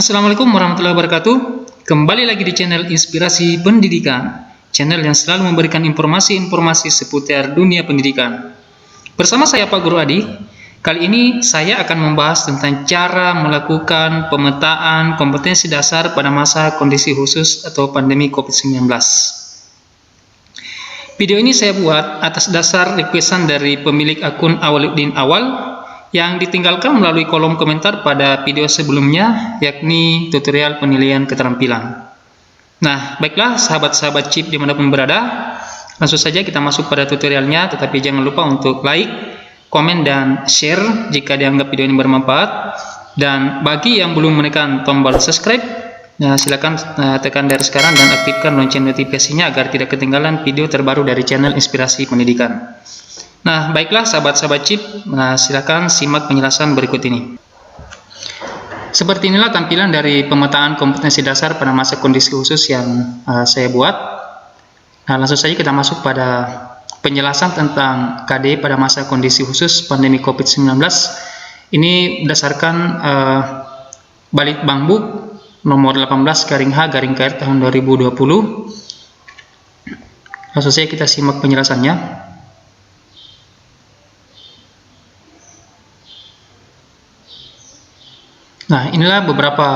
Assalamualaikum warahmatullahi wabarakatuh. Kembali lagi di channel Inspirasi Pendidikan, channel yang selalu memberikan informasi-informasi seputar dunia pendidikan. Bersama saya Pak Guru Adi. Kali ini saya akan membahas tentang cara melakukan pemetaan kompetensi dasar pada masa kondisi khusus atau pandemi COVID-19. Video ini saya buat atas dasar requestan dari pemilik akun Awaluddin Awal yang ditinggalkan melalui kolom komentar pada video sebelumnya, yakni tutorial penilaian keterampilan. Nah, baiklah sahabat-sahabat chip dimanapun berada, langsung saja kita masuk pada tutorialnya, tetapi jangan lupa untuk like, komen, dan share jika dianggap video ini bermanfaat. Dan bagi yang belum menekan tombol subscribe, silakan tekan dari sekarang dan aktifkan lonceng notifikasinya agar tidak ketinggalan video terbaru dari channel Inspirasi Pendidikan. Nah, baiklah sahabat-sahabat chip, silakan simak penjelasan berikut ini. Seperti inilah tampilan dari pemetaan kompetensi dasar pada masa kondisi khusus yang saya buat. Nah, langsung saja kita masuk pada penjelasan tentang KD pada masa kondisi khusus pandemi COVID-19. Ini berdasarkan Balitbang Book nomor 18/H/KR tahun 2020. Langsung saja kita simak penjelasannya. Nah, inilah beberapa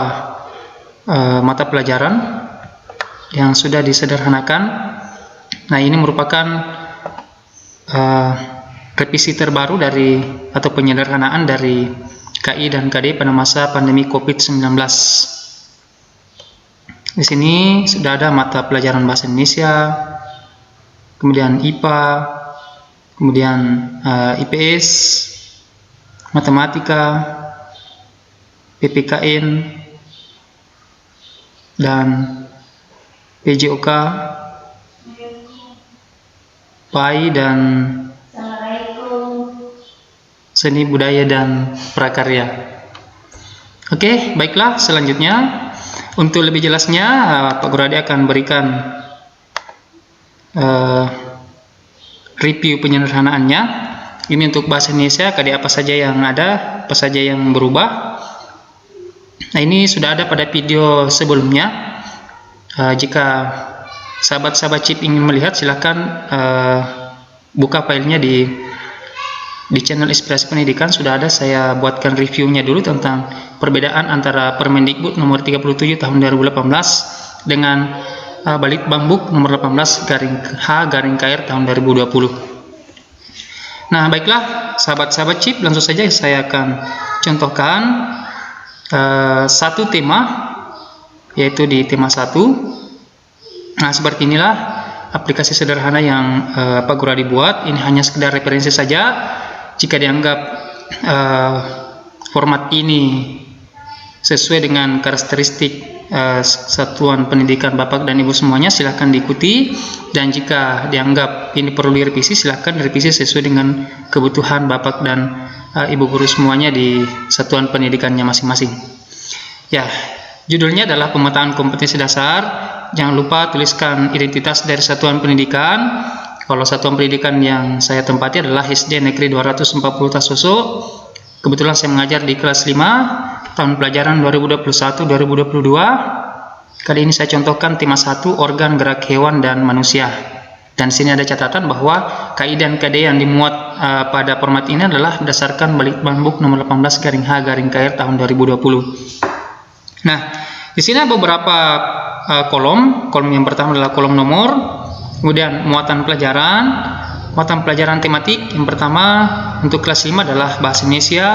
mata pelajaran yang sudah disederhanakan. Nah, ini merupakan revisi terbaru dari atau penyederhanaan dari KI dan KD pada masa pandemi COVID-19. Di sini sudah ada mata pelajaran bahasa Indonesia, kemudian IPA, kemudian IPS, matematika, PPKN, dan PJOK, PAI, dan seni budaya dan prakarya. Oke, baiklah, selanjutnya untuk lebih jelasnya Pak Guru Adi akan berikan review penyederhanaannya. Ini untuk bahasa Indonesia, KD apa saja yang ada, apa saja yang berubah. Nah, ini sudah ada pada video sebelumnya. Jika sahabat-sahabat chip ingin melihat, silahkan buka filenya di channel Inspirasi Pendidikan. Sudah ada, saya buatkan reviewnya dulu tentang perbedaan antara Permendikbud nomor 37 tahun 2018 dengan Balitbang Book nomor 18/H/KR tahun 2020. Nah, baiklah sahabat-sahabat chip, langsung saja saya akan contohkan satu tema, yaitu di tema 1. Nah, seperti inilah aplikasi sederhana yang Pak Guru Adi buat. Ini hanya sekedar referensi saja. Jika dianggap format ini sesuai dengan karakteristik satuan pendidikan Bapak dan Ibu semuanya, silahkan diikuti. Dan jika dianggap ini perlu direvisi, silahkan direvisi sesuai dengan kebutuhan Bapak dan Ibu guru semuanya di satuan pendidikannya masing-masing. Ya, judulnya adalah pemetaan kompetensi dasar. Jangan lupa tuliskan identitas dari satuan pendidikan. Kalau satuan pendidikan yang saya tempati adalah SD Negeri 240 Tasoso. Kebetulan saya mengajar di kelas 5 tahun pelajaran 2021-2022. Kali ini saya contohkan tema 1, organ gerak hewan dan manusia. Dan sini ada catatan bahwa KI dan KD yang dimuat pada format ini adalah berdasarkan Balitbang Book nomor 18/H/KR tahun 2020. Nah, di sini ada beberapa kolom. Kolom yang pertama adalah kolom nomor, kemudian muatan pelajaran tematik. Yang pertama untuk kelas 5 adalah bahasa Indonesia,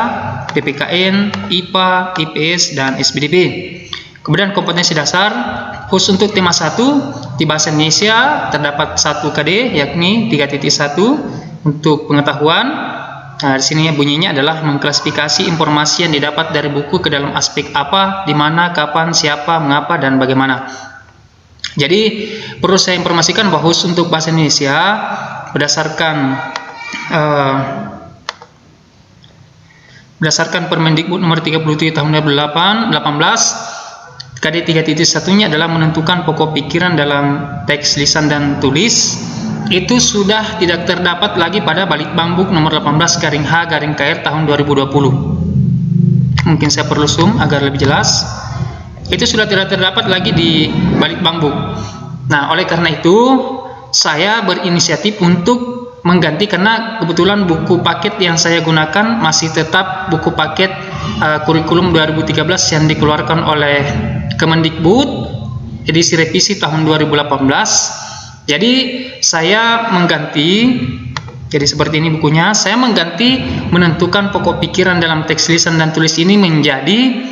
PPKN, IPA, IPS, dan SBDP. Kemudian kompetensi dasar khusus untuk tema 1 di bahasa Indonesia terdapat 1 KD, yakni 3.1 untuk pengetahuan. Nah, di sini bunyinya adalah mengklasifikasi informasi yang didapat dari buku ke dalam aspek apa, di mana, kapan, siapa, mengapa, dan bagaimana. Jadi perlu saya informasikan bahwa khusus untuk bahasa Indonesia berdasarkan Permendikbud nomor 37 tahun 2018, KD 3.1-nya adalah menentukan pokok pikiran dalam teks lisan dan tulis. Itu sudah tidak terdapat lagi pada Balitbang Book nomor 18/H/KR tahun 2020. Mungkin saya perlu zoom agar lebih jelas. itu sudah tidak terdapat lagi di balik bambu. Nah, oleh karena itu saya berinisiatif untuk mengganti, karena kebetulan buku paket yang saya gunakan masih tetap buku paket kurikulum 2013 yang dikeluarkan oleh Kemendikbud edisi revisi tahun 2018. Jadi saya mengganti, jadi seperti ini bukunya, saya mengganti menentukan pokok pikiran dalam teks lisan dan tulis ini menjadi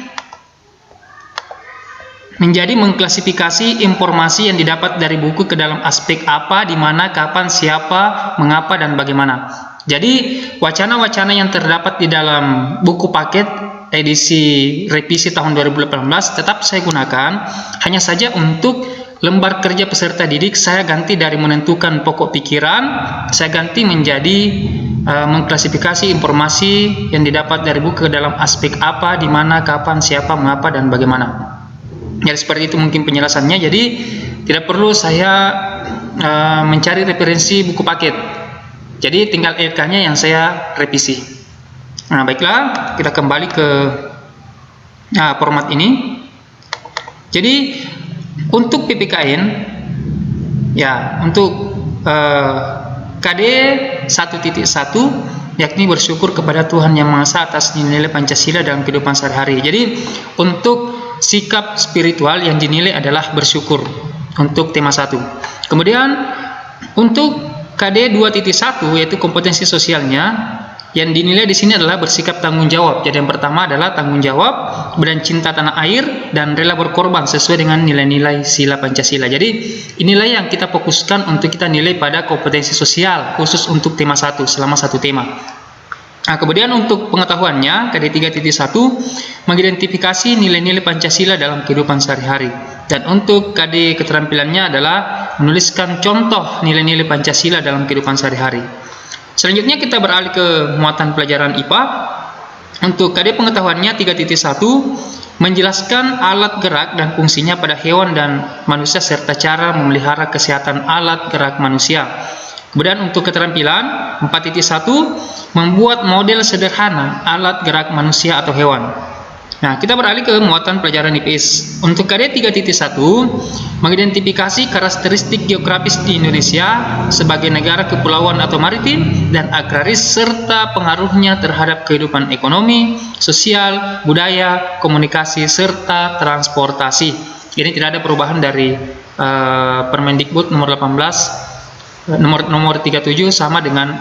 mengklasifikasi informasi yang didapat dari buku ke dalam aspek apa, di mana, kapan, siapa, mengapa, dan bagaimana. Jadi wacana-wacana yang terdapat di dalam buku paket edisi revisi tahun 2018 tetap saya gunakan, hanya saja untuk lembar kerja peserta didik saya ganti dari menentukan pokok pikiran, saya ganti menjadi mengklasifikasi informasi yang didapat dari buku ke dalam aspek apa, di mana, kapan, siapa, mengapa, dan bagaimana. Jadi seperti itu mungkin penjelasannya. Jadi tidak perlu saya mencari referensi buku paket. Jadi tinggal LK-nya yang saya revisi. Nah, baiklah, kita kembali ke format ini. Jadi untuk PPKN, ya, untuk KD 1.1, yakni bersyukur kepada Tuhan Yang Maha Esa atas nilai Pancasila dalam kehidupan sehari-hari. Jadi untuk sikap spiritual yang dinilai adalah bersyukur untuk tema 1. Kemudian untuk KD 2.1 yaitu kompetensi sosialnya, yang dinilai di sini adalah bersikap tanggung jawab. Jadi yang pertama adalah tanggung jawab, kemudian cinta tanah air, dan rela berkorban sesuai dengan nilai-nilai sila Pancasila. Jadi inilah yang kita fokuskan untuk kita nilai pada kompetensi sosial khusus untuk tema 1 selama satu tema. Nah, kemudian untuk pengetahuannya, KD 3.1 mengidentifikasi nilai-nilai Pancasila dalam kehidupan sehari-hari. Dan untuk KD keterampilannya adalah menuliskan contoh nilai-nilai Pancasila dalam kehidupan sehari-hari. Selanjutnya kita beralih ke muatan pelajaran IPA. Untuk KD pengetahuannya 3.1 menjelaskan alat gerak dan fungsinya pada hewan dan manusia serta cara memelihara kesehatan alat gerak manusia. Kemudian untuk keterampilan 4.1 membuat model sederhana alat gerak manusia atau hewan. Nah, kita beralih ke muatan pelajaran IPS. Untuk KD 3.1 mengidentifikasi karakteristik geografis di Indonesia sebagai negara kepulauan atau maritim dan agraris serta pengaruhnya terhadap kehidupan ekonomi, sosial, budaya, komunikasi serta transportasi. Ini tidak ada perubahan dari Permendikbud nomor 18 nomor 37 sama dengan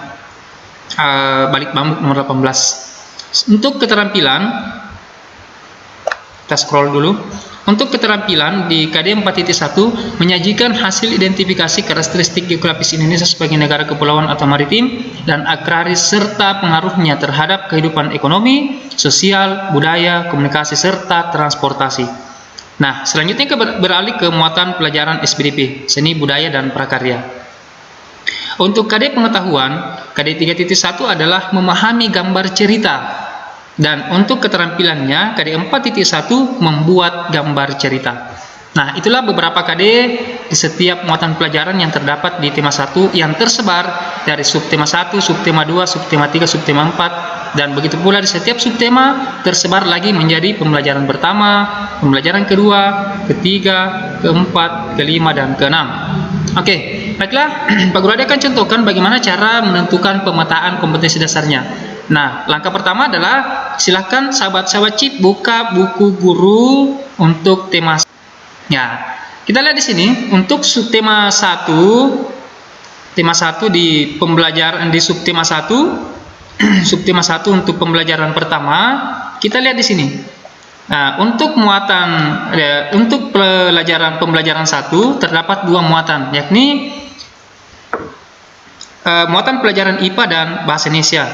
balik bambu nomor 18. Untuk keterampilan, kita scroll dulu. Untuk keterampilan di KD 4.1 menyajikan hasil identifikasi karakteristik geografis Indonesia sebagai negara kepulauan atau maritim dan agraris serta pengaruhnya terhadap kehidupan ekonomi, sosial, budaya, komunikasi serta transportasi. Nah, selanjutnya kita beralih ke muatan pelajaran SPDP, seni budaya dan prakarya. Untuk KD pengetahuan, KD 3.1 adalah memahami gambar cerita. Dan untuk keterampilannya, KD 4.1 membuat gambar cerita. Nah, itulah beberapa KD di setiap muatan pelajaran yang terdapat di tema 1 yang tersebar dari subtema 1, subtema 2, subtema 3, subtema 4. Dan begitu pula di setiap subtema tersebar lagi menjadi pembelajaran pertama, pembelajaran kedua, ketiga, keempat, kelima, dan keenam. Oke, baiklah, Pak Guru Ade akan contohkan bagaimana cara menentukan pemetaan kompetensi dasarnya. Nah, langkah pertama adalah silakan sahabat-sahabat CIP buka buku guru untuk tema. Ya, kita lihat di sini untuk subtema 1, tema 1 di pembelajaran di subtema 1, subtema 1 untuk pembelajaran pertama, kita lihat di sini. Nah, untuk muatan untuk pembelajaran 1 terdapat dua muatan, yakni muatan pelajaran IPA dan bahasa Indonesia.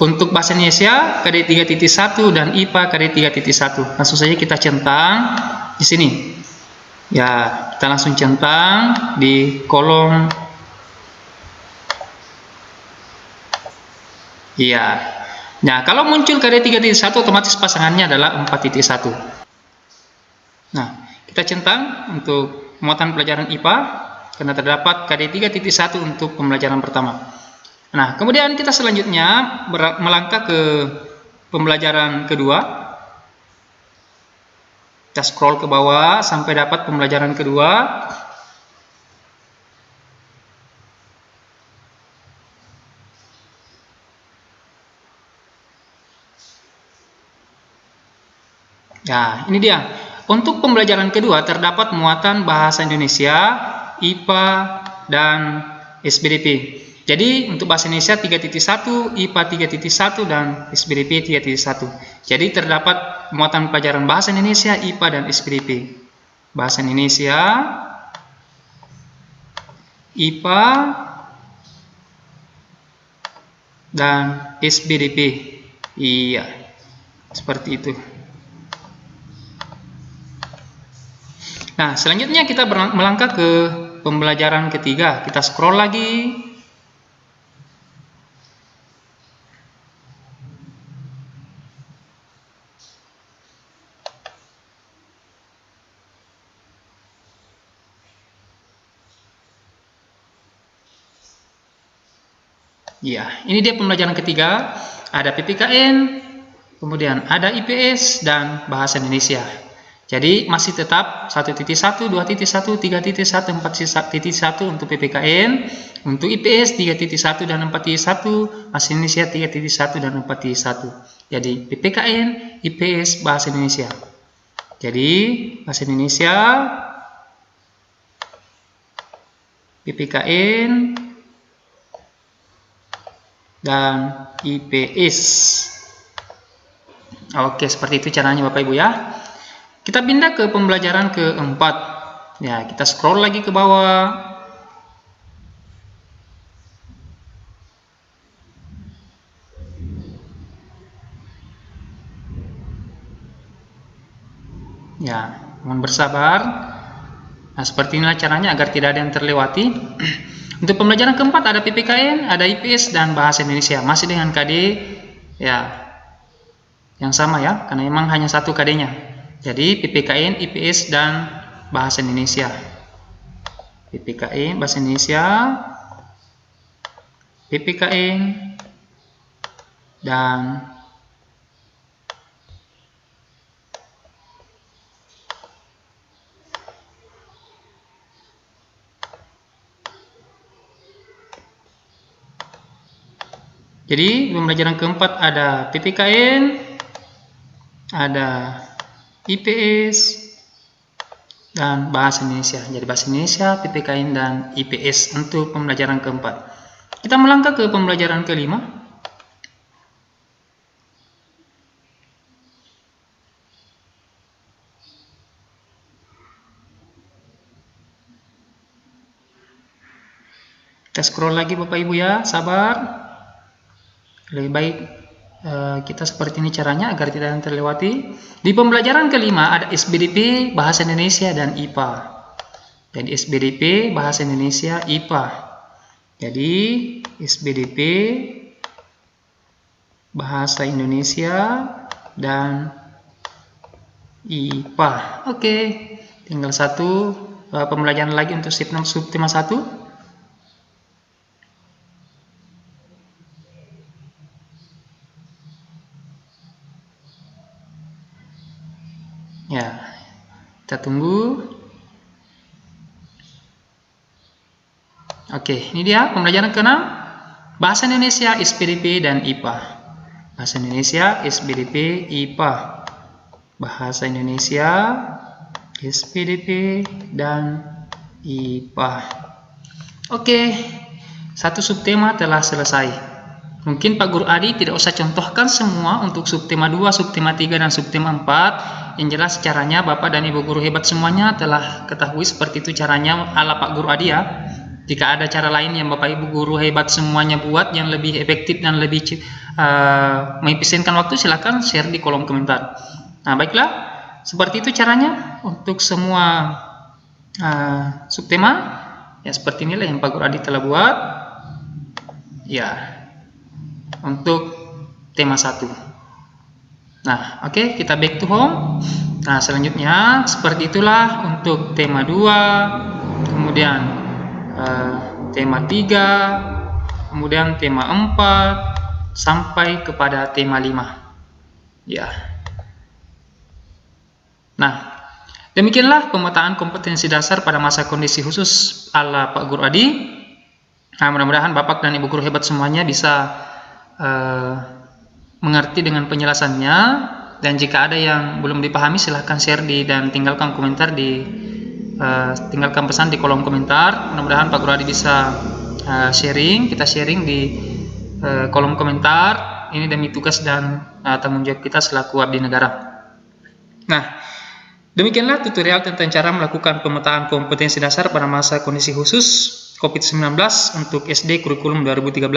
Untuk bahasa Indonesia KD 3.1 dan IPA KD 3.1. Langsung saja kita centang di sini. Ya, kita langsung centang di kolom. Iya. Nah, kalau muncul KD 3.1 otomatis pasangannya adalah 4.1. Nah, kita centang untuk muatan pelajaran IPA karena terdapat KD 3.1 untuk pembelajaran pertama. Nah, kemudian kita selanjutnya melangkah ke pembelajaran kedua. Kita scroll ke bawah sampai dapat pembelajaran kedua. Ya, ini dia. Untuk pembelajaran kedua terdapat muatan bahasa Indonesia, IPA, dan SBDP. Jadi untuk bahasa Indonesia 3.1, IPA 3.1, dan SBDP 3.1. Jadi terdapat muatan pelajaran bahasa Indonesia, IPA, dan SBDP. Bahasa Indonesia, IPA, dan SBDP. Iya, seperti itu. Nah, selanjutnya kita melangkah ke pembelajaran ketiga. Kita scroll lagi. Ya, ini dia pembelajaran ketiga. Ada PPKN, kemudian ada IPS, dan bahasa Indonesia. Jadi masih tetap 1.1, 2.1, 3.1, 4.1 untuk PPKN, untuk IPS 3.1 dan 4.1, bahasa Indonesia 3.1 dan 4.1. Jadi PPKN, IPS, bahasa Indonesia. Jadi bahasa Indonesia, PPKN, dan IPS. Oke, seperti itu caranya Bapak Ibu ya. Kita pindah ke pembelajaran keempat. Ya, kita scroll lagi ke bawah. Ya, mohon bersabar. Nah, seperti inilah caranya agar tidak ada yang terlewati. Untuk pembelajaran keempat ada PPKN, ada IPS, dan bahasa Indonesia. Masih dengan KD ya yang sama ya, karena memang hanya satu KD-nya. Jadi PPKN, IPS, dan bahasa Indonesia. PPKN, bahasa Indonesia, PPKN, dan jadi pembelajaran keempat ada PPKN, ada IPS, dan bahasa Indonesia. Jadi bahasa Indonesia, PPKN, dan IPS untuk pembelajaran keempat. Kita melangkah ke pembelajaran kelima. Kita scroll lagi Bapak Ibu ya, sabar. Lebih baik kita seperti ini caranya agar tidak terlewati. Di pembelajaran kelima ada SBDP, bahasa Indonesia, dan IPA. Jadi SBDP, bahasa Indonesia, IPA. Jadi SBDP, bahasa Indonesia, dan IPA. Oke, tinggal satu pembelajaran lagi untuk subtema 1. Ya, kita tunggu. Oke, ini dia pembelajaran ke-6. Bahasa Indonesia, SBDP, dan IPA. Bahasa Indonesia, SBDP, IPA. Bahasa Indonesia, SBDP, dan IPA. Oke, satu subtema telah selesai. Mungkin Pak Guru Adi tidak usah contohkan semua untuk subtema 2, subtema 3, dan subtema 4. Yang jelas caranya Bapak dan Ibu Guru hebat semuanya telah ketahui seperti itu caranya ala Pak Guru Adi ya. Jika ada cara lain yang Bapak Ibu Guru hebat semuanya buat yang lebih efektif dan lebih mengefisienkan waktu, silahkan share di kolom komentar. Nah baiklah, seperti itu caranya untuk semua subtema. Ya seperti inilah yang Pak Guru Adi telah buat. Ya. Untuk tema 1. Nah, oke, kita back to home. Nah, selanjutnya seperti itulah untuk tema 2, kemudian tema 3, kemudian tema 4 sampai kepada tema 5. Ya. Nah, Demikianlah pemetaan kompetensi dasar pada masa kondisi khusus ala Pak Guru Adi. Nah, mudah-mudahan Bapak dan Ibu Guru hebat semuanya bisa mengerti dengan penjelasannya. Dan jika ada yang belum dipahami, silahkan share dan tinggalkan komentar tinggalkan pesan di kolom komentar. Mudah-mudahan Pak Guru Adi bisa kita sharing di kolom komentar. Ini demi tugas dan tanggung jawab kita selaku abdi negara. Nah, demikianlah tutorial tentang cara melakukan pemetaan kompetensi dasar pada masa kondisi khusus COVID-19 untuk SD kurikulum 2013.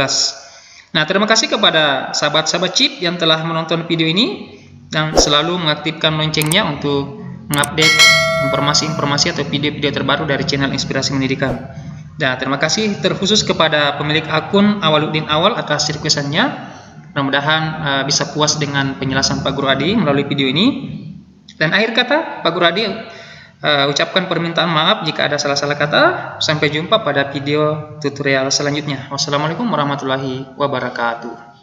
Nah, terima kasih kepada sahabat-sahabat CHIP yang telah menonton video ini dan selalu mengaktifkan loncengnya untuk mengupdate informasi-informasi atau video-video terbaru dari channel Inspirasi Pendidikan. Dan terima kasih terkhusus kepada pemilik akun Awaluddin Awal atas requestannya. Mudah-mudahan bisa puas dengan penjelasan Pak Guru Adi melalui video ini. Dan akhir kata, Pak Guru Adi ucapkan permintaan maaf jika ada salah-salah kata. Sampai jumpa pada video tutorial selanjutnya. Wassalamualaikum warahmatullahi wabarakatuh.